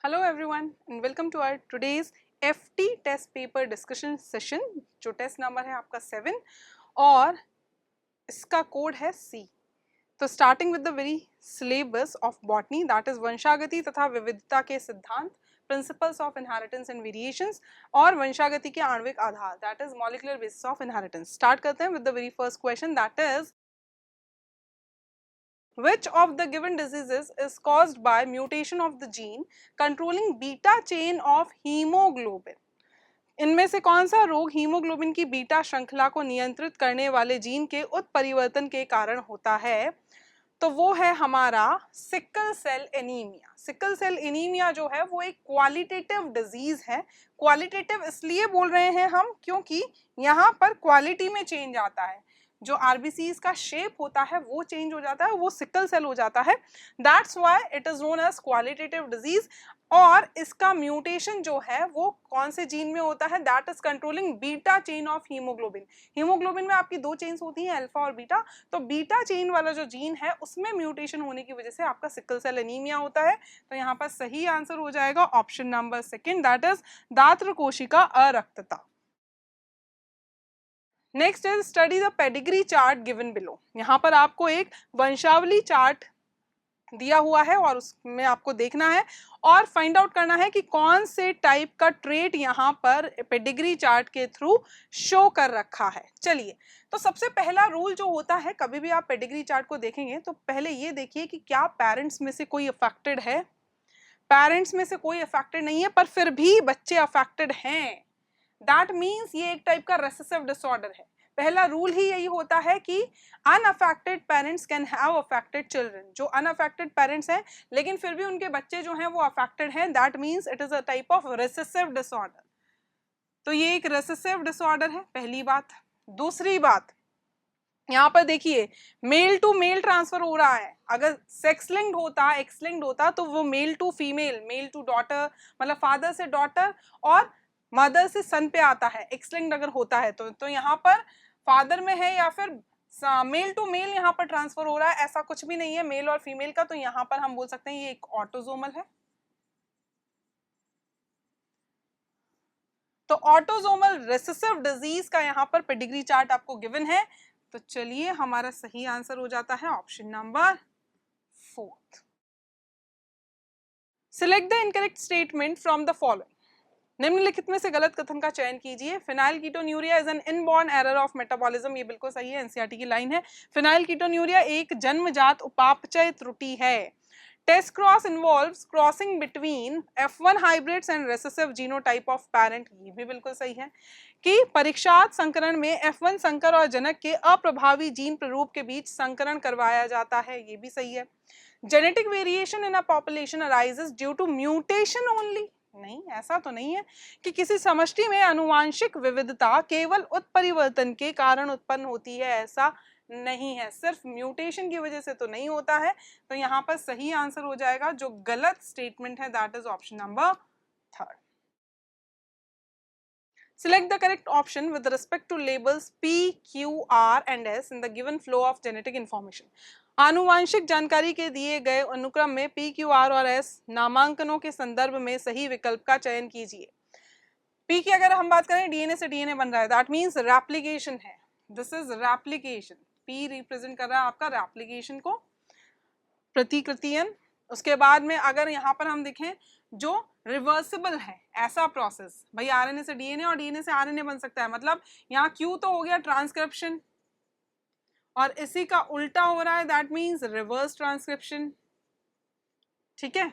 Hello everyone and welcome to our today's FT test paper discussion session जो test number है आपका 7 और इसका कोड है C। तो starting with the very syllabus of botany that is वंशागति तथा विविधता के सिद्धांत, principles of inheritance and variations और वंशागति के आणविक आधार that is molecular basis of inheritance. Start करते हैं with the very first question that is Which of the given diseases is caused by mutation of the gene controlling beta chain of hemoglobin? इनमें से कौन सा रोग haemoglobin की beta श्रृंखला को नियंत्रित करने वाले जीन के उत्परिवर्तन के कारण होता है? तो वो है हमारा sickle cell anaemia. Sickle cell anaemia जो है वो एक क्वालिटेटिव डिजीज है। क्वालिटेटिव इसलिए बोल रहे हैं हम क्योंकि यहाँ पर क्वालिटी में चेंज आता है, जो आरबीसीज का शेप होता है वो चेंज हो जाता है, वो सिकल सेल हो जाता है। That's why it is known as qualitative disease. और इसका म्यूटेशन जो है वो कौन से जीन में होता है? That is controlling beta chain of haemoglobin. Haemoglobin में आपकी दो चेन्स होती हैं, अल्फा और बीटा। तो बीटा चेन वाला जो जीन है उसमें म्यूटेशन होने की वजह से आपका सिकल सेल एनीमिया होता है। तो यहाँ पर सही आंसर हो जाएगा option number second, that is दात्र कोशिका अरक्तता। Next is study the pedigree chart given below. यहाँ पर आपको एक वंशावली चार्ट दिया हुआ है और उसमें आपको देखना है और फाइंड आउट करना है कि कौन से टाइप का ट्रेट यहाँ पर पेडिग्री चार्ट के थ्रू शो कर रखा है। चलिए, तो सबसे पहला रूल जो होता है, कभी भी आप पेडिग्री चार्ट को देखेंगे तो पहले ये देखिए कि क्या पेरेंट्स में से कोई अफेक्टेड है। पेरेंट्स में से कोई अफेक्टेड नहीं है पर फिर भी बच्चे अफेक्टेड हैं, दैट मीन्स ये एक टाइप का रेसेसिव डिसऑर्डर है। पहला रूल ही यही होता है कि unaffected parents can have affected children. जो अनअफेक्टेड पेरेंट्स हैं लेकिन फिर भी उनके बच्चे जो हैं वो अफेक्टेड हैं, that means it is a type of recessive disorder. तो ये एक रेसेसिव डिसऑर्डर है, पहली बात। दूसरी बात, यहाँ पर देखिए मेल टू मेल ट्रांसफर हो रहा है। अगर सेक्स लिंक्ड होता, एक्स लिंक्ड होता तो वो male to female, male to daughter, मतलब फादर से डॉटर और मदर से सन पे आता है। एक्स लिंक्ड अगर होता है तो यहाँ पर फादर में है या फिर मेल टू मेल यहाँ पर ट्रांसफर हो रहा है, ऐसा कुछ भी नहीं है मेल और फीमेल का। तो यहाँ पर हम बोल सकते हैं ये एक ऑटोजोमल है। तो ऑटोजोमल रेसेसिव डिजीज का यहाँ पर पेडिग्री चार्ट आपको गिवन है। तो चलिए, हमारा सही आंसर हो जाता है option number 4। Select the incorrect statement from the following. निम्नलिखित में से गलत कथन का चयन कीजिए। Phenyl ketonuria is an inborn error of metabolism. ये बिल्कुल सही है, एनसीईआरटी की लाइन है। फिनाइल कीटोन्यूरिया एक जन्मजात उपापचय त्रुटि है। Test cross involves crossing between F1 hybrids and recessive genotype of parent. ये भी बिल्कुल सही है कि परीक्षार्थ संकरण में F1 संकर और जनक के अप्रभावी जीन प्ररूप के बीच संकरण करवाया जाता है। ये भी सही है। Genetic variation in a population arises due to mutation only. नहीं, ऐसा तो नहीं है कि किसी समष्टि में आनुवांशिक विविधता केवल उत्परिवर्तन के कारण उत्पन्न होती है, ऐसा नहीं है। सिर्फ म्यूटेशन की वजह से तो नहीं होता है। तो यहाँ पर सही आंसर हो जाएगा, जो गलत स्टेटमेंट है that is option number 3rd। Select the correct option with respect to labels P, Q, R and S in the given flow of genetic information. आनुवांशिक जानकारी के दिए गए अनुक्रम में P, Q, R और S नामांकनों के संदर्भ में सही विकल्प का चयन कीजिए। P की अगर हम बात करें, डीएनए से डीएनए बन रहा है, दैट मीन्स रेप्लिकेशन है। This is replication. P represent कर रहा है आपका रेप्लिकेशन को, प्रतिकृतियन। उसके बाद में अगर यहाँ पर हम देखें जो रिवर्सिबल है, ऐसा प्रोसेस, भाई आरएनए से डीएनए और डीएनए से आरएनए बन सकता है, मतलब यहाँ क्यू तो हो गया ट्रांसक्रिप्शन और इसी का उल्टा हो रहा है, दैट मीन्स रिवर्स ट्रांसक्रिप्शन। ठीक है,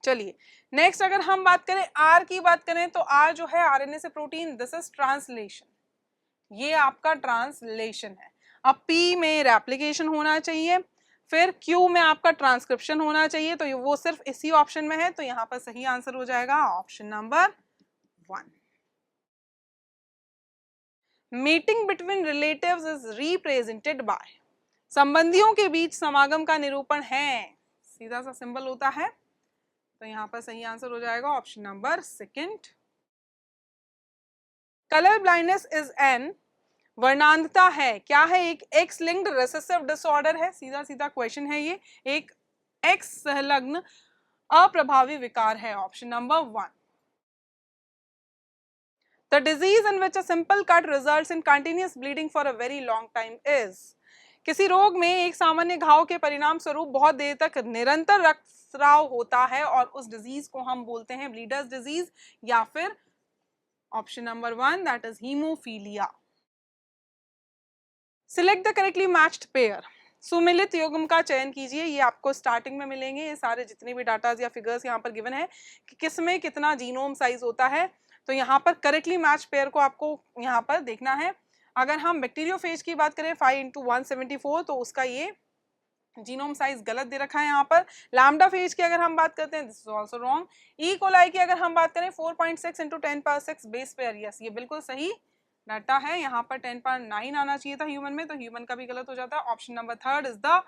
चलिए नेक्स्ट अगर हम बात करें आर की बात करें तो आर जो है आरएनए से प्रोटीन, दिस इज ट्रांसलेशन। ये आपका ट्रांसलेशन है। अब पी में रेप्लिकेशन होना चाहिए, फिर क्यू में आपका ट्रांसक्रिप्शन होना चाहिए, तो वो सिर्फ इसी ऑप्शन में है। तो यहाँ पर सही आंसर हो जाएगा option number 1। Meeting between relatives is represented by. संबंधियों के बीच समागम का निरूपण है, सीधा सा सिंबल होता है। तो यहाँ पर सही आंसर हो जाएगा option number 2nd। Colour blindness is an वर्णांधता है, क्या है? एक एक्स लिंक्ड रेसेसिव डिसऑर्डर है। सीधा सीधा क्वेश्चन है ये, एक एक्स संलग्न अप्रभावी विकार है, option number 1। The disease in which a simple cut results in continuous bleeding for a very long time is, किसी रोग में एक सामान्य घाव के परिणाम स्वरूप बहुत देर तक निरंतर रक्तस्राव होता है और उस डिजीज को हम बोलते हैं ब्लीडर्स डिजीज या फिर option number 1 that is haemophilia. Select the correctly matched pair, सुमिलित युग्म का चयन कीजिए। ये आपको स्टार्टिंग में मिलेंगे, ये सारे जितने भी डाटाज या फिगर्स यहाँ पर गिवन है कि किस में कितना जीनोम साइज होता है। तो यहाँ पर करेक्टली मैच पेयर को आपको यहाँ पर देखना है। अगर हम बैक्टीरियोफेज की बात करें 5 × 174 तो उसका ये जीनोम साइज गलत दे रखा है यहाँ पर। लैम्डा फेज की अगर हम बात करते हैं this is also wrong. E coli की अगर हम बात करें 4.6 × 10⁻6 बेस पेयर, यस ये बिल्कुल सही डाटा है। यहाँ पर 10⁻9 आना चाहिए था ह्यूमन में, तो ह्यूमन का भी गलत हो जाता है। Option number 3 is the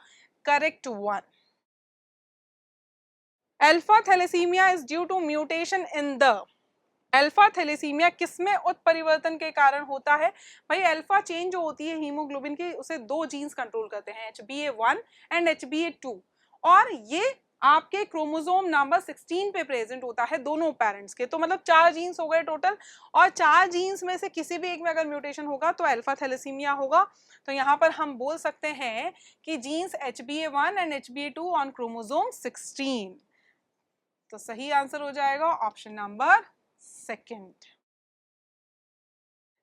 correct one. Alpha thalassaemia is due to mutation in the, alpha thalassaemia किसमें उत्परिवर्तन के कारण होता है? भाई अल्फा चेन जो होती है हीमोग्लोबिन की उसे दो जीन्स कंट्रोल करते हैं, HbA1 एंड HbA2, और ये आपके क्रोमोसोम नंबर 16 पे प्रेजेंट होता है दोनों पेरेंट्स के। तो मतलब 4 जीन्स हो गए टोटल, और 4 जीन्स में से किसी भी एक में अगर म्यूटेशन होगा तो अल्फा थैलेसीमिया होगा। तो यहाँ पर हम बोल सकते हैं कि jeans HbA1 and HbA2 on chromosome 16। तो सही आंसर हो जाएगा option number 2.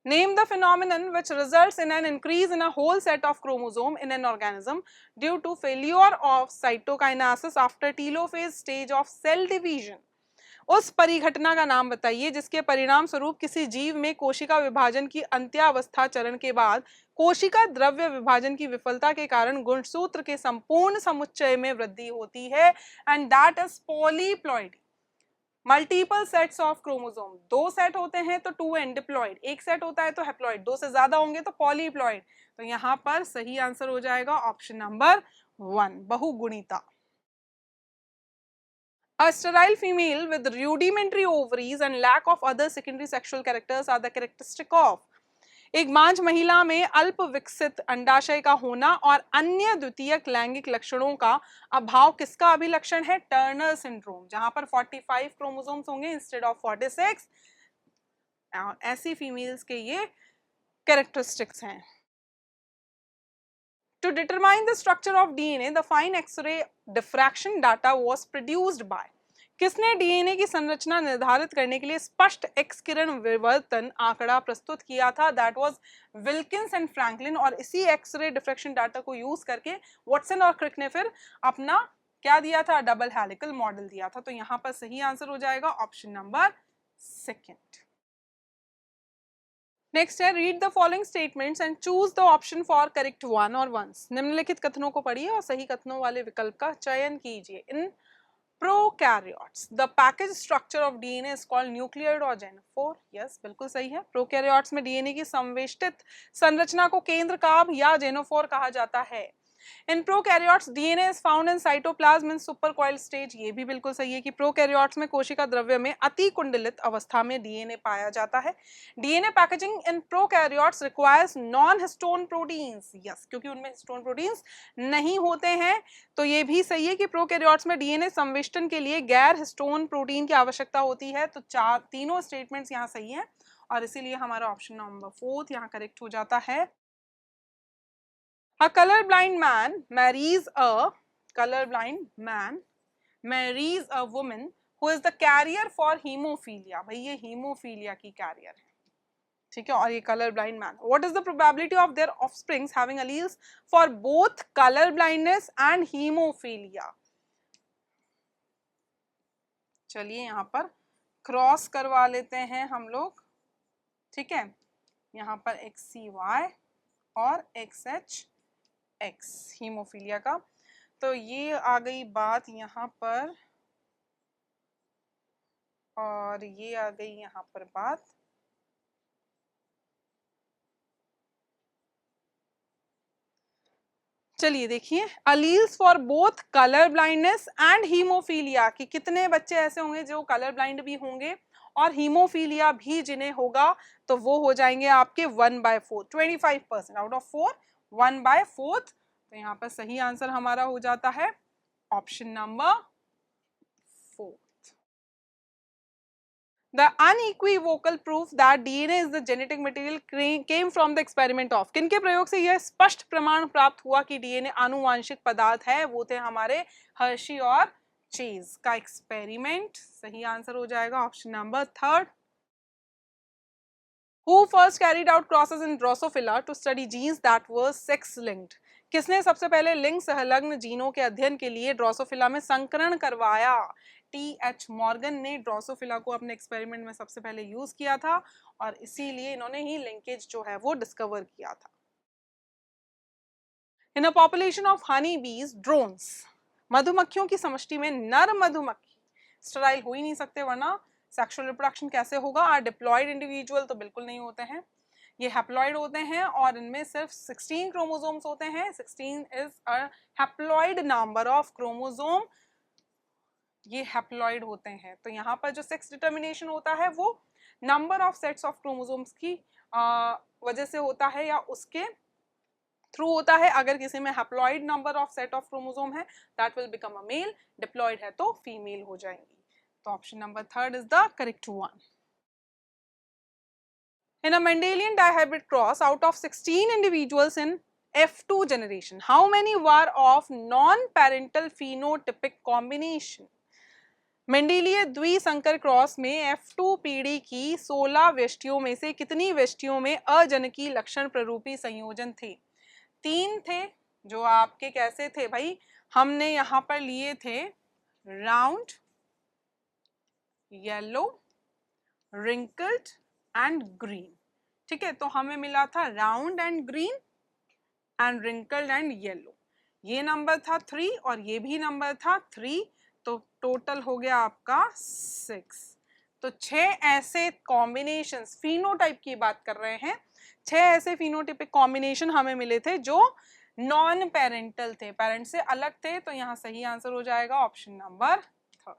Name the phenomenon which results in an increase in a whole set of chromosome in an organism due to failure of cytokinesis after telophase stage of cell division. उस परिघटना का नाम बताइए जिसके परिणाम स्वरूप किसी जीव में कोशिका विभाजन की अंत्यावस्था चरण के बाद कोशिका द्रव्य विभाजन की विफलता के कारण गुणसूत्र के संपूर्ण समुच्चय में वृद्धि होती है, and that is polyploidy. Multiple sets of chromosome, 2 set होते हैं तो 2 एंड डिप्लॉइड, 1 सेट होता है तो हैप्लॉइड, 2 से ज्यादा होंगे तो पॉलीप्लॉइड। तो यहाँ पर सही आंसर हो जाएगा option number 1 बहुगुणिता। A sterile female with rudimentary ovaries and lack of other secondary sexual characters are the characteristic of, एक बांझ महिला में अल्प विकसित अंडाशय का होना और अन्य द्वितीयक लैंगिक लक्षणों का अभाव किसका अभिलक्षण है? टर्नर सिंड्रोम, जहां पर 45 क्रोमोसोम्स होंगे इंस्टेड ऑफ 46। ऐसी फीमेल्स के ये कैरेक्टरिस्टिक्स हैं। To determine the structure of DNA, the fine X-ray diffraction data was produced by, किसने डीएनए की संरचना निर्धारित करने के लिए स्पष्ट एक्स किरण विवर्तन आंकड़ा प्रस्तुत किया था? That was Wilkins and Franklin. और इसी एक्सरे डिफ्रैक्शन डाटा को यूज करके वॉटसन और क्रिक ने फिर अपना क्या दिया था? डबल हेलिकल मॉडल दिया था। तो यहाँ पर सही आंसर हो जाएगा ऑप्शन नंबर 2। नेक्स्ट है read the following statements and choose the option for correct one और वंस। निम्नलिखित कथनों को पढ़िए और सही कथनों वाले विकल्प का चयन कीजिए। इन Prokaryotes, the package structure of DNA is called nucleoid or genophore. Yes, बिल्कुल सही है। प्रोकैरियोट्स में डीएनए की संवेष्टित संरचना को केंद्र काभ या जेनोफोर कहा जाता है। In prokaryotes, DNA is found in cytoplasm in supercoiled stage. ये भी बिल्कुल सही है कि प्रोकैरियोट्स में कोशिका द्रव्य में अति कुंडलित अवस्था में डीएनए पाया जाता है। DNA packaging in prokaryotes requires non histone proteins. Yes, क्योंकि उनमें हिस्टोन प्रोटीन्स नहीं होते हैं। तो ये भी सही है कि प्रोकैरियोट्स में डीएनए संवेष्टन के लिए गैर हिस्टोन प्रोटीन की आवश्यकता होती है। तो तीनों स्टेटमेंट्स यहाँ सही हैं और इसीलिए हमारा ऑप्शन नंबर 4 यहाँ करेक्ट हो जाता है। A colorblind man marries a woman who is the carrier for hemophilia. भाई ये हीमोफीलिया की कैरियर है, ठीक है, और ये colour blind man. What is the probability of their offsprings having alleles for both color blindness and hemophilia? चलिए यहाँ पर क्रॉस करवा लेते हैं हम लोग, ठीक है। यहाँ पर XCY और XHX हीमोफीलिया का। तो ये आ गई बात यहाँ पर और ये आ गई यहाँ पर बात। चलिए देखिए, alleles for both colour blindness and haemophilia कि कितने बच्चे ऐसे होंगे जो कलर ब्लाइंड भी होंगे और हीमोफीलिया भी जिन्हें होगा, तो वो हो जाएंगे आपके 1/4, 25% आउट ऑफ 4, 1/4। तो यहाँ पर सही आंसर हमारा हो जाता है option number The unequivocal proof that DNA is the genetic material came from the experiment of, किनके प्रयोग से यह स्पष्ट प्रमाण प्राप्त हुआ कि डीएनए आनुवांशिक पदार्थ है, वो थे हमारे हर्शी और चेज का एक्सपेरिमेंट। सही आंसर हो जाएगा option number third. Who first carried out crosses in Drosophila to study genes that were sex linked? किसने सबसे पहले लिंग संलग्न जीनों के अध्ययन के लिए ड्रोसोफिला में संकरण करवाया? टी.एच. मॉर्गन ने ड्रोसोफिला को अपने एक्सपेरिमेंट में सबसे पहले यूज किया था और इसीलिए इन्होंने ही लिंकेज जो है वो डिस्कवर किया था। इन अ पॉपुलेशन ऑफ हनी बीज ड्रोन्स, मधुमक्खियों की समष्टि में नर मधुमक्खी स्टेराइल हो ही नहीं सकते, वरना सेक्सुअल रिप्रोडक्शन कैसे होगा? आर डिप्लॉयड इंडिविजुअल तो बिल्कुल नहीं होते हैं, ये हैप्लॉइड होते हैं और इनमें सिर्फ 16 क्रोमोसोम्स होते हैं। 16 is a haploid number of chromosome, ये हैप्लॉइड होते हैं। तो यहाँ पर जो सेक्स डिटर्मिनेशन होता है वो number of sets of chromosomes की वजह से होता है या उसके थ्रू होता है। अगर किसी में haploid number of set of chromosome है that will become a male, diploid है तो फीमेल हो जाएंगी। तो option number third is the correct one. In a Mendelian dihybrid cross, out of 16 individuals in F2 generation, how many were of non-parental phenotypic combination? मेंडेलिय द्विसंकर cross में F2 पीढ़ी की 16 व्यष्टियों में से कितनी व्यष्टियों में अजनकी लक्षण प्ररूपी संयोजन थे? 3 थे, जो आपके कैसे थे भाई? हमने यहाँ पर लिए थे round, yellow, wrinkled and green. ठीक है, तो हमें मिला था round and green and wrinkled and yellow. ये नंबर था 3 और ये भी नंबर था 3, तो टोटल हो गया आपका 6। तो 6 ऐसे कॉम्बिनेशंस, फिनोटाइप की बात कर रहे हैं, 6 ऐसे फिनोटाइपिक कॉम्बिनेशन हमें मिले थे जो नॉन पेरेंटल थे, पेरेंट से अलग थे। तो यहाँ सही आंसर हो जाएगा option number third.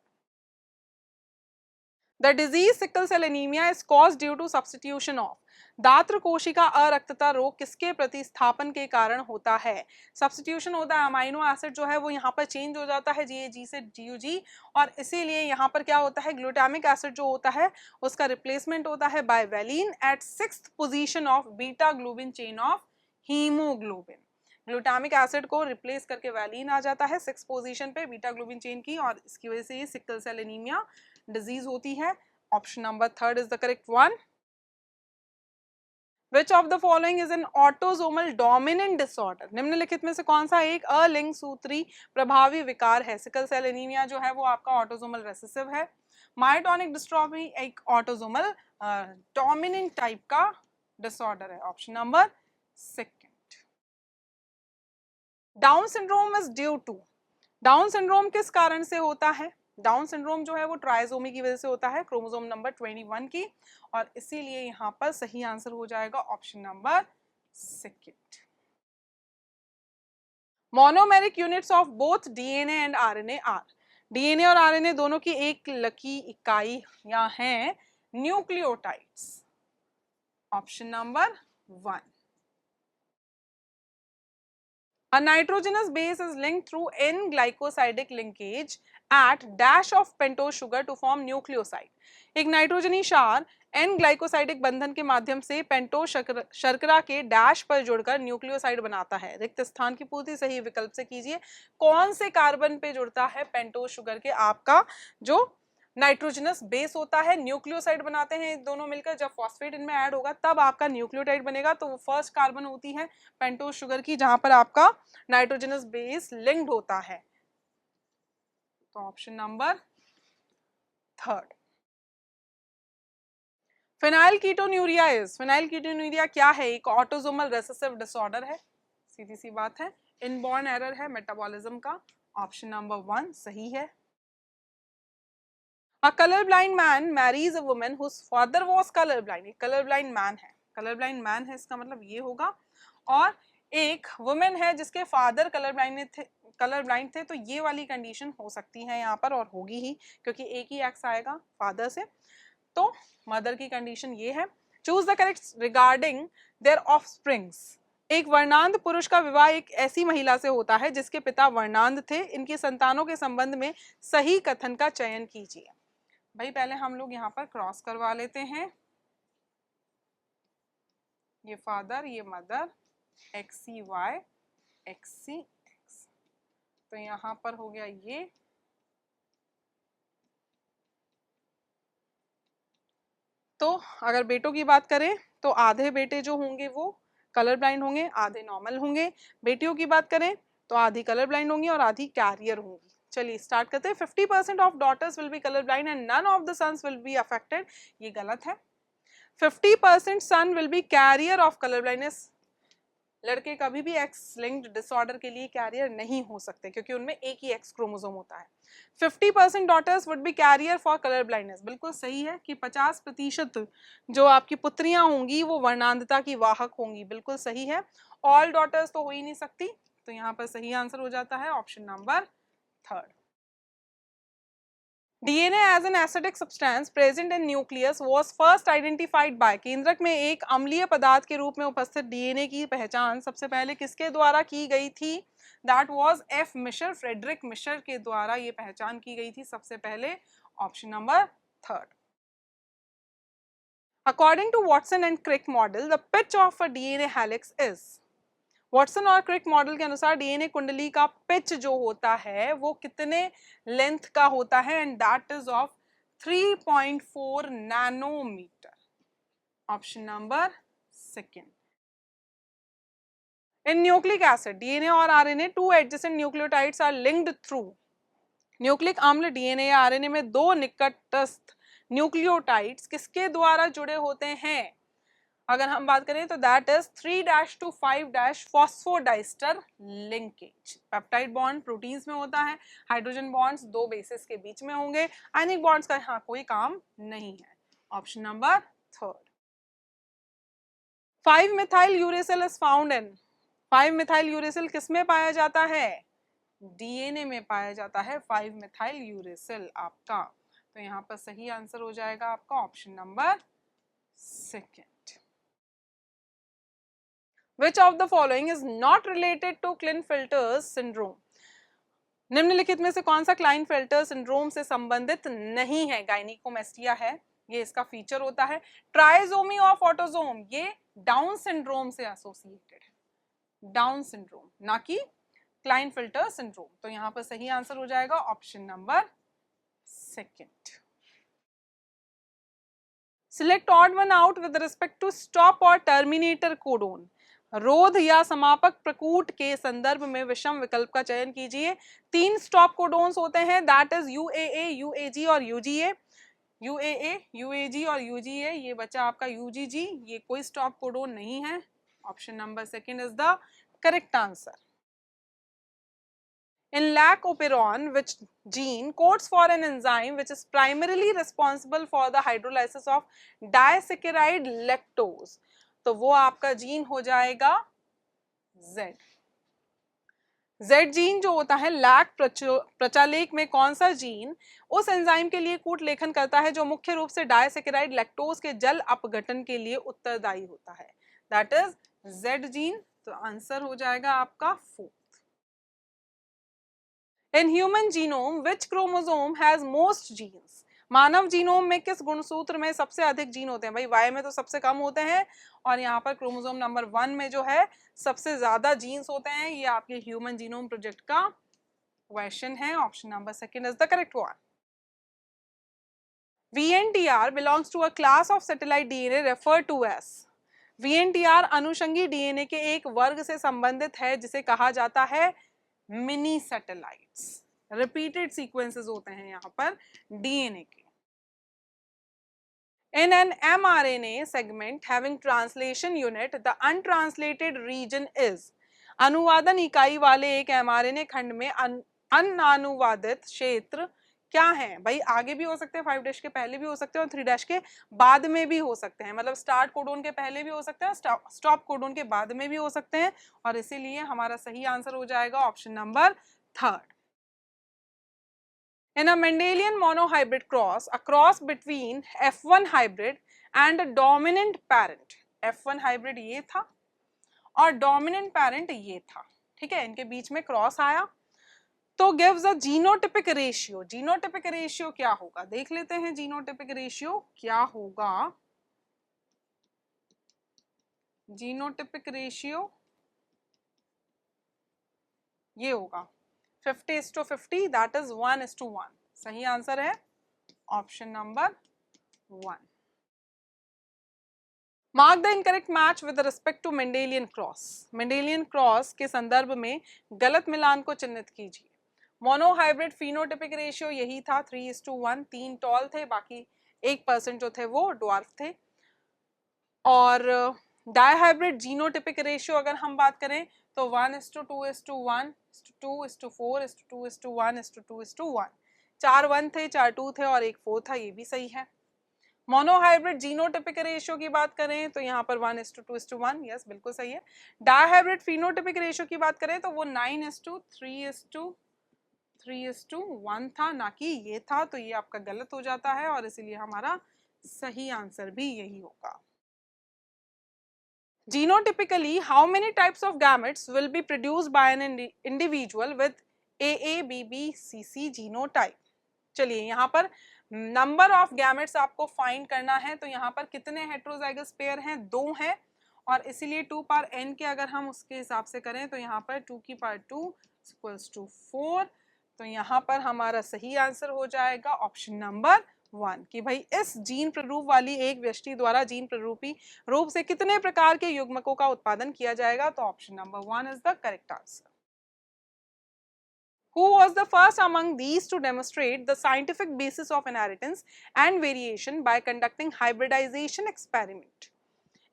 The disease sickle cell anemia is caused due to substitution of, दात्र कोशिका अरक्तता रोग किसके प्रतिस्थापन के कारण होता है? सब्स्टिट्यूशन होता है, अमाइनो एसिड जो है वो यहाँ पर चेंज हो जाता है GAG से GUG, और इसीलिए यहाँ पर क्या होता है, ग्लूटामिक एसिड जो होता है उसका रिप्लेसमेंट होता है by valine at 6th position of beta globin chain of haemoglobin. Glutamic acid को रिप्लेस करके वैलिन आ जाता है 6th पोजीशन पे बीटा ग्लोबिन चेन की, और इसकी वजह से ये सिकल सेल एनीमिया डिजीज होती है। Option number third is the correct one. Which of the following is an autosomal dominant disorder? निम्नलिखित में से कौन सा एक अलिंग सूत्री प्रभावी विकार है? सिकल सेल एनीमिया जो है वो आपका ऑटोसोमल रेसेसिव है। मायोटोनिक डिस्ट्रॉफी एक ऑटोसोमल डोमिनेंट टाइप का डिसऑर्डर है। Option number second. Down syndrome is due to, Down syndrome किस कारण से होता है? डाउन सिंड्रोम जो है वो ट्राइसोमी की वजह से होता है, क्रोमोसोम नंबर 21 की, और इसीलिए यहाँ पर सही आंसर हो जाएगा option number second. Monomeric units of both DNA and RNA are, DNA और आरएनए दोनों की एक लकी इकाइयां हैं nucleotides. Option number 1। A nitrogenous base is linked through N-glycosidic linkage at dash of pentose sugar to form nucleoside. एक नाइट्रोजनी क्षार N-ग्लाइकोसाइडिक बंधन के माध्यम से पेंटोज शर्करा के डैश पर जुड़कर न्यूक्लियोसाइड बनाता है। रिक्त स्थान की पूर्ति सही विकल्प से कीजिए। कौन से कार्बन पे जुड़ता है पेंटोज शुगर के? आपका जो नाइट्रोजनस बेस होता है, न्यूक्लियोसाइड बनाते हैं दोनों मिलकर, जब फॉस्फेट इनमें ऐड होगा तब आपका न्यूक्लियोटाइड बनेगा। तो वो फर्स्ट कार्बन होती है पेंटोज शुगर की जहां पर आपका नाइट्रोजनस बेस लिंक्ड होता है। तो option number third. Phenyl ketonuria is, phenyl ketonuria क्या है? एक ऑटोसोमल रेसेसिव डिसऑर्डर है, सीधी सी बात है, इनबॉर्न एरर है मेटाबॉलिज्म का। ऑप्शन नंबर 1 सही है। A colorblind man marries a woman whose father was colorblind. एक colorblind man है, colorblind man है इसका मतलब ये होगा, और एक वुमेन है जिसके फादर कलरब्लाइंड थे, तो ये वाली कंडीशन हो सकती है यहाँ पर, और होगी ही क्योंकि एक ही एक्स आएगा फादर से, तो मदर की कंडीशन ये है। Choose the correct regarding their offsprings, एक वर्णांध पुरुष का विवाह एक ऐसी महिला से होता है जिसके पिता वर्णांध थे, इनकी संतानों के संबंध में सही कथन का चयन कीजिए। भाई पहले हम लोग यहाँ पर क्रॉस करवा लेते हैं, ये फादर ये मदर, XCY XCX, तो यहाँ पर हो गया ये, तो अगर बेटों की बात करें तो आधे बेटे जो होंगे वो कलर ब्लाइंड होंगे, आधे नॉर्मल होंगे। बेटियों की बात करें तो आधी कलर ब्लाइंड होंगी और आधी कैरियर होंगी। चलिए स्टार्ट करते हैं। 50% of daughters will be colour blind and none of the sons will be affected, ये गलत है। 50% son will be carrier of colour blindness, लड़के कभी भी एक्स लिंक्ड डिसऑर्डर के लिए कैरियर नहीं हो सकते क्योंकि उनमें एक ही एक्स क्रोमोसोम होता है। 50% daughters would be carrier for colour blindness, बिल्कुल सही है कि 50% जो आपकी पुत्रियां होंगी वो वर्णांधता की वाहक होंगी, बिल्कुल सही है। ऑल डॉटर्स तो हो ही नहीं सकती, तो यहाँ पर सही आंसर हो जाता है option number 3rd। DNA as an acidic substance present in nucleus was first identified by, केंद्रक में एक अम्लीय पदार्थ के रूप में उपस्थित DNA की पहचान सबसे पहले किसके द्वारा की गई थी? That was F. Miescher, Friedrich Miescher के द्वारा ये पहचान की गई थी सबसे पहले, option number 3rd। According to Watson and Crick model, the pitch of a DNA helix is, Watson और क्रिक मॉडल के अनुसार डीएनए कुंडली का पिच जो होता है वो कितने लेंथ का होता है? And that is of 3.4 nanometre, option number 2nd। In nucleic acid DNA और RNA to adjacent nucleotides are linked through, nucleic अम्ल डीएनए या आरएनए में दो निकटस्थ न्यूक्लियोटाइड्स किसके द्वारा जुड़े होते हैं? अगर हम बात करें तो that is 3' to 5' phosphodiester linkage. Peptide bond proteins में होता है, हाइड्रोजन बॉन्ड्स दो बेसिस के बीच में होंगे, आयनिक बॉन्ड्स का यहाँ कोई काम नहीं है, option number 3rd। 5-methyl uracil is found in, 5-methyl uracil किस में पाया जाता है? डीएनए में पाया जाता है 5-methyl uracil आपका, तो यहाँ पर सही आंसर हो जाएगा आपका option number 2nd। Which of the following is not related to Klinefelter's syndrome? निम्नलिखित में से कौन सा क्लाइनफेल्टर सिंड्रोम से संबंधित नहीं है? गायनिकोमेस्टिया है, ये इसका फीचर होता है। ट्राइजोमी ऑफ ऑटोसोम, ये डाउन सिंड्रोम से एसोसिएटेड है, डाउन सिंड्रोम ना कि क्लाइनफेल्टर सिंड्रोम, तो यहाँ पर सही आंसर हो जाएगा option number 2nd। Select odd one out with respect to stop और टर्मिनेटर कोडोन, रोध या समापक प्रकूट के संदर्भ में विषम विकल्प का चयन कीजिए। 3 स्टॉप कोडोन्स होते हैं, दैट इज UAA, UAG और UGA। UAA, UAG और UGA, ये बचा आपका UGG, ये कोई स्टॉप कोडोन नहीं है, option number 2nd is the correct answer. In lac operon, which gene codes for an enzyme which is primarily responsible for the hydrolysis of disaccharide lactose, तो वो आपका जीन हो जाएगा Z। Z जीन जो होता है लैक प्रचालेख में कौन सा जीन उस एंजाइम के लिए कूट लेखन करता है जो मुख्य रूप से डायसेकेराइड लैक्टोज के जल अपघटन के लिए उत्तरदायी होता है? दैट इज Z जीन, तो आंसर हो जाएगा आपका 4th। In human genome, which chromosome has most genes? Manav genome में किस गुणसूत्र में सबसे अधिक जीन होते हैं? भाई Y में तो सबसे कम होते हैं और यहाँ पर क्रोमोसोम नंबर 1 में जो है सबसे ज्यादा जीन्स होते हैं। ये आपके ह्यूमन जीनोम प्रोजेक्ट का क्वेश्चन है, option number 2nd is the correct one. VNTR belongs to a class of satellite DNA referred to as, VNTR अनुषंगी डीएनए के एक वर्ग से संबंधित है जिसे कहा जाता है मिनी सैटेलाइट्स। रिपीटेड सीक्वेंसेस होते हैं यहाँ पर डीएनए के। In an mRNA segment having translation unit, the untranslated region is, अनुवादन इकाई वाले एक mRNA खंड में अनानुवादित क्षेत्र क्या है? भाई आगे भी हो सकते हैं, 5' के पहले भी हो सकते हैं और 3' के बाद में भी हो सकते हैं, मतलब स्टार्ट कोडोन के पहले भी हो सकते हैं, स्टॉप कोडोन के बाद में भी हो सकते हैं, और इसीलिए हमारा सही आंसर हो जाएगा option number 3rd। In a Mendelian monohybrid cross, a cross between F1 hybrid and a dominant parent, F1 hybrid ये था और dominant parent ये था, ठीक है, इनके बीच में क्रॉस आया तो gives a genotypic ratio. Genotypic ratio क्या होगा, देख लेते हैं जीनोटिपिक रेशियो क्या होगा। जीनोटिपिक रेशियो ये होगा 50:50, दैट इज 1:1। सही आंसर है option number 1। Mark the incorrect match with respect to Mendelian cross. Mendelian cross के संदर्भ में गलत मिलान को चिन्हित कीजिए। मोनोहाइब्रिड फिनोटिपिक रेशियो यही था 3:1, 3 टॉल थे, बाकी 1% जो थे वो ड्वार्फ थे। और डायहाइब्रिड जीनोटिपिक रेशियो अगर हम बात करें तो 1:2:1, 2:4, 2:1, 2:1, 4 1 थे, 4 2 थे और 1 4 था, ये भी सही है। मोनोहाइब्रिड जीनोटिपिक रेशियो की बात करें तो यहाँ पर 1:2:1, यस बिल्कुल सही है। डायहाइब्रिड फिनोटिपिक रेशियो की बात करें तो वो 9:3:1 था, ना कि ये था, तो ये आपका गलत हो जाता है और इसीलिए हमारा सही आंसर भी यही होगा। Genotypically, how many types of gametes will be produced by an individual with AABBCC genotype? चलिए यहाँ पर नंबर ऑफ गैमेट्स आपको फाइंड करना है, तो यहाँ पर कितने हेट्रोजाइगस पेयर हैं, 2 हैं, और इसीलिए 2 पावर n के अगर हम उसके हिसाब से करें तो यहाँ पर 2 की पावर 2 इक्वल्स टू 4। तो यहाँ पर हमारा सही आंसर हो जाएगा ऑप्शन नंबर 1 कि भाई इस जीन प्ररूप वाली एक व्यष्टि द्वारा जीन प्ररूपी रूप से कितने प्रकार के युग्मकों का उत्पादन किया जाएगा। तो option number 1 is the correct answer. Who was the first among these to demonstrate the scientific basis of inheritance and variation by conducting hybridization experiment?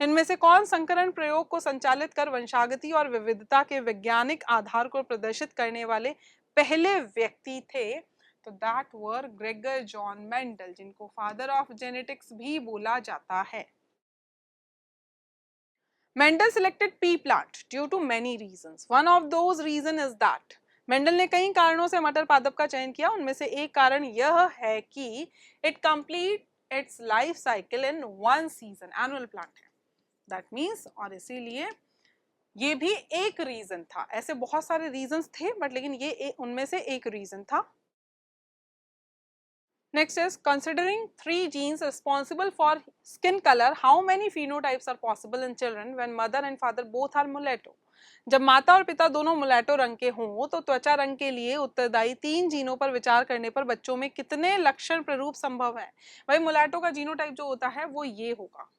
इनमें से कौन संकरण प्रयोग को संचालित कर वंशागति और विविधता के वैज्ञानिक आधार को प्रदर्शित करने वाले पहले व्यक्ति थे? तो that were Gregor John Mendel, जिनको फादर ऑफ जेनेटिक्स भी बोला जाता है। Mendel selected pea plant due to many reasons. One of those reason is that Mendel ने कई कारणों से मटर पादप का चयन किया, उनमें से एक कारण यह है कि it complete it's life cycle in 1 season, annual plant है, दैट मीन्स, और इसीलिए ये भी एक रीजन था। ऐसे बहुत सारे रीजंस थे बट लेकिन ये उनमें से एक रीजन था। Next is considering 3 genes responsible for skin color, how many phenotypes are possible in children when mother and father both are mulatto? जब माता और पिता दोनों मुलैटो रंग के हों तो त्वचा रंग के लिए उत्तरदायी 3 जीनों पर विचार करने पर बच्चों में कितने लक्षण प्ररूप संभव हैं? भाई मुलैटो का जीनोटाइप जो होता है वो ये होगा,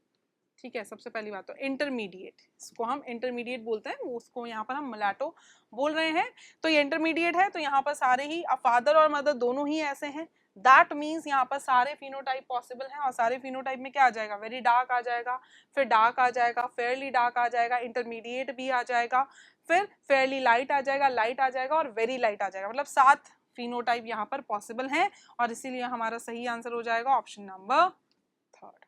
ठीक है। सबसे पहली बात तो इंटरमीडिएट, इसको हम इंटरमीडिएट बोलते हैं, उसको यहाँ पर हम मुलैटो बोल रहे हैं। तो ये इंटरमीडिएट है, तो यहाँ पर सारे ही फादर और मदर दोनों ही ऐसे हैं, दैट मीन्स यहाँ पर सारे फिनोटाइप पॉसिबल हैं। और सारे फिनोटाइप में क्या आ जाएगा, वेरी डार्क आ जाएगा, फिर डार्क आ जाएगा, फेयरली डार्क आ जाएगा, इंटरमीडिएट भी आ जाएगा, फिर फेयरली लाइट आ जाएगा, लाइट आ जाएगा और वेरी लाइट आ जाएगा। मतलब 7 फिनोटाइप यहाँ पर पॉसिबल हैं और इसीलिए हमारा सही आंसर हो जाएगा option number 3rd।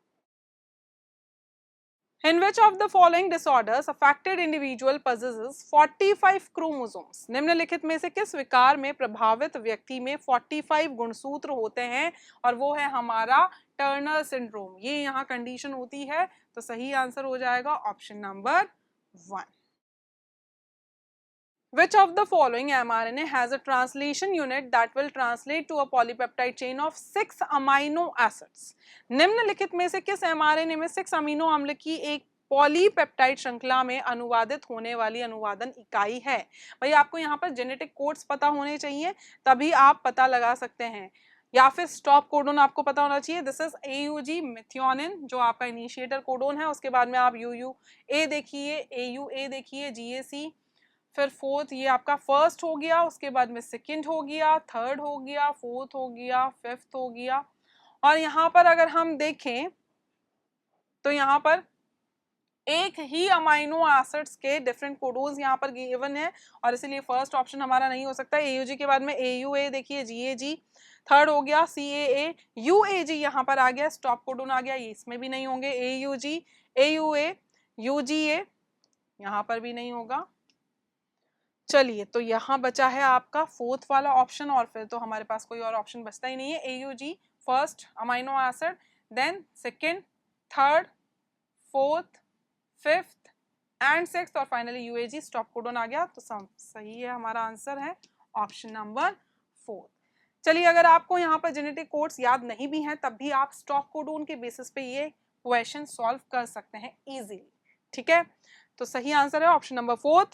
In which of the following disorders affected individual possesses 45 chromosomes? निम्नलिखित में से किस विकार में प्रभावित व्यक्ति में 45 गुणसूत्र होते हैं? और वो है हमारा टर्नर सिंड्रोम। ये यहाँ कंडीशन होती है, तो सही आंसर हो जाएगा option number 1। Which of the following mRNA has a translation unit that will translate to a polypeptide chain of 6 amino acids? निम्नलिखित में से किस mRNA में 6 अमीनो अम्ल की एक पॉलीपेप्टाइड श्रृंखला में अनुवादित होने वाली अनुवादन इकाई है? भाई आपको यहाँ पर जेनेटिक कोड्स पता होने चाहिए, तभी आप पता लगा सकते हैं, या फिर स्टॉप कोडोन आपको पता होना चाहिए। दिस इज AUG मिथियोनिन जो आपका इनिशिएटर कोडोन है, उसके बाद में आप UUA देखिए, AUA देखिए, GAC, फिर 4th ये आपका फर्स्ट हो गया, उसके बाद में सेकंड हो गया, 3rd हो गया, 4th हो गया, 5th हो गया। और यहाँ पर अगर हम देखें तो यहाँ पर एक ही अमाइनो एसिड्स के डिफरेंट कोडोन्स यहाँ पर गिवन है और इसीलिए फर्स्ट ऑप्शन हमारा नहीं हो सकता। AUG के बाद में AUA देखिए, GAG, 3rd हो गया CAA, UAG यहाँ पर आ गया, स्टॉप कोडोन आ गया, ये इसमें भी नहीं होंगे। AUG, AUA, UGA यहाँ पर भी नहीं होगा। चलिए, तो यहाँ बचा है आपका 4th वाला ऑप्शन और फिर तो हमारे पास कोई और ऑप्शन बचता ही नहीं है। AUG first amino acid, then second, 3rd, 4th, 5th and 6th और फाइनली UAG स्टॉप कोडोन आ गया। तो सही है, हमारा आंसर है ऑप्शन नंबर 4। चलिए, अगर आपको यहाँ पर जेनेटिक कोड्स याद नहीं भी हैं तब भी आप स्टॉप कोडोन के बेसिस पे ये क्वेश्चन सॉल्व कर सकते हैं इजीली, ठीक है। तो सही आंसर है option number 4।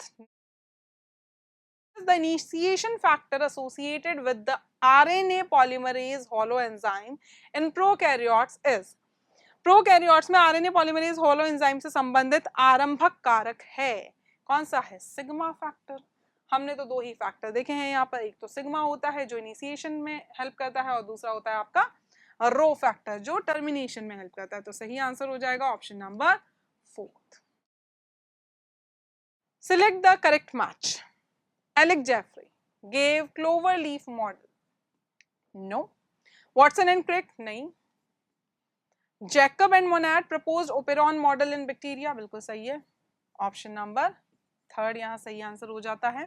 The initiation factor associated with the RNA polymerase holoenzyme in prokaryotes is। Prokaryotes में आरएनए पॉलीमरेज होलो एंजाइम से संबंधित आरंभक कारक है, कौन सा है? Sigma factor. हमने तो दो ही फैक्टर देखे हैं यहाँ पर, एक तो सिग्मा होता है जो इनिशिएशन में हेल्प करता है और दूसरा होता है आपका रो फैक्टर जो टर्मिनेशन में हेल्प करता है। तो सही आंसर हो जाएगा option number 4। Select the correct match. Alec Jeffrey gave cloverleaf model. No. Watson and Crick, नहीं। Jacob and Monod proposed operon model in bacteria, बिल्कुल सही है। ऑप्शन नंबर 3 यहाँ सही आंसर हो जाता है।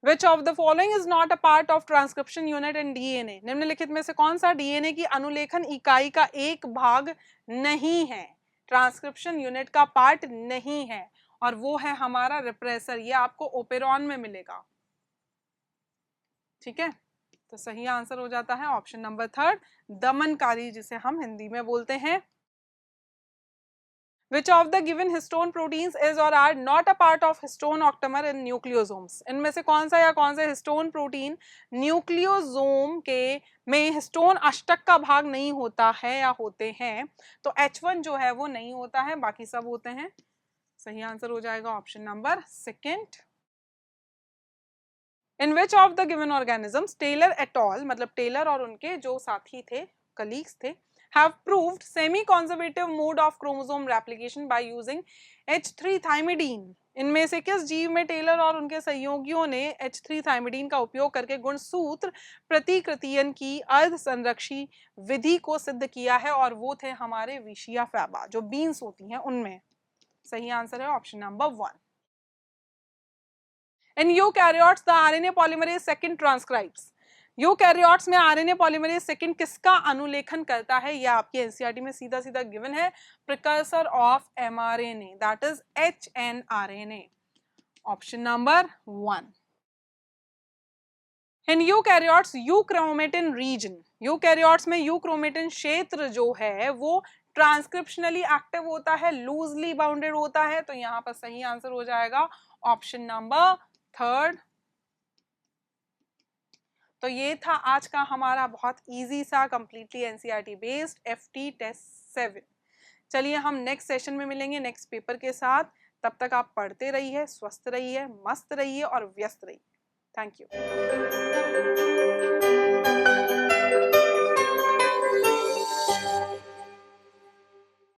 Which of the following is not a part of transcription unit in DNA? निम्नलिखित में से कौन सा डीएनए की अनुलेखन इकाई का एक भाग नहीं है, ट्रांसक्रिप्शन यूनिट का पार्ट नहीं है, और वो है हमारा रिप्रेसर। ये आपको ओपेरॉन में मिलेगा, ठीक है। तो सही आंसर हो जाता है ऑप्शन नंबर 3, दमनकारी, जिसे हम हिंदी में बोलते हैं। Which of the given histone proteins is or are not a part of histone octamer in nucleosomes? इनमें से कौन सा या कौन से हिस्टोन प्रोटीन न्यूक्लियोसोम के में हिस्टोन अष्टक का भाग नहीं होता है या होते हैं? तो H1 जो है वो नहीं होता है, बाकी सब होते हैं। सही आंसर हो जाएगा option number 2। In which of the given organisms Taylor et al, मतलब टेलर और उनके जो साथी थे, कलीग्स थे, have proved semi-conservative mode of chromosome replication by using H3-thymidine? इनमें से किस जीव में टेलर और उनके सहयोगियों ने H3-thymidine का उपयोग करके गुणसूत्र प्रतिकृतियन की अर्ध संरक्षी विधि को सिद्ध किया है? और वो थे हमारे विशिया फैबा, जो बीन्स होती हैं उनमें। सही आंसर है option number 1। In eukaryotes, the RNA polymerase second transcribes. Eukaryotes में आरएनए पॉलीमरेज सेकंड किसका अनुलेखन करता है? यह आपकी एनसीईआरटी में सीधा सीधा गिवन है, precursor of mRNA, that is hnRNA. Option number 1। In eukaryotes euchromatin region, eukaryotes में यूक्रोमेटिन क्षेत्र जो है वो ट्रांसक्रिप्शनली एक्टिव होता है, लूजली बाउंडेड होता है। तो यहाँ पर सही आंसर हो जाएगा ऑप्शन नंबर 3। तो ये था आज का हमारा बहुत इजी सा completely NCERT based FT test 7। चलिए हम नेक्स्ट सेशन में मिलेंगे नेक्स्ट पेपर के साथ। तब तक आप पढ़ते रहिए, स्वस्थ रहिए, मस्त रहिए और व्यस्त रहिए। Thank you.